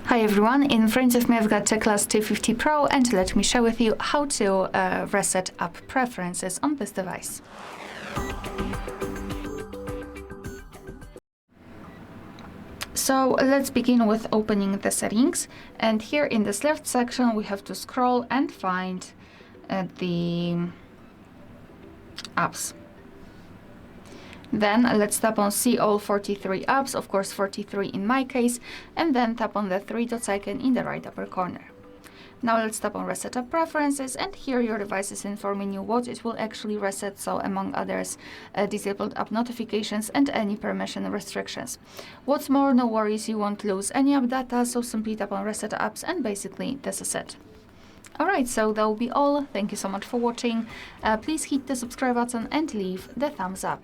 Hi everyone, in front of me I've got TECLAST T50 Pro, and let me share with you how to reset app preferences on this device. So let's begin with opening the settings, and here in this left section we have to scroll and find the apps. Then let's tap on see all 43 apps, of course 43 in my case, and then tap on the three dots icon in the right upper corner. Now let's tap on reset app preferences, and here your device is informing you what it will actually reset, so among others disabled app notifications and any permission restrictions. What's more, no worries, you won't lose any app data, so simply tap on reset apps and basically this is it. Alright, so that will be all. Thank you so much for watching. Please hit the subscribe button and leave the thumbs up.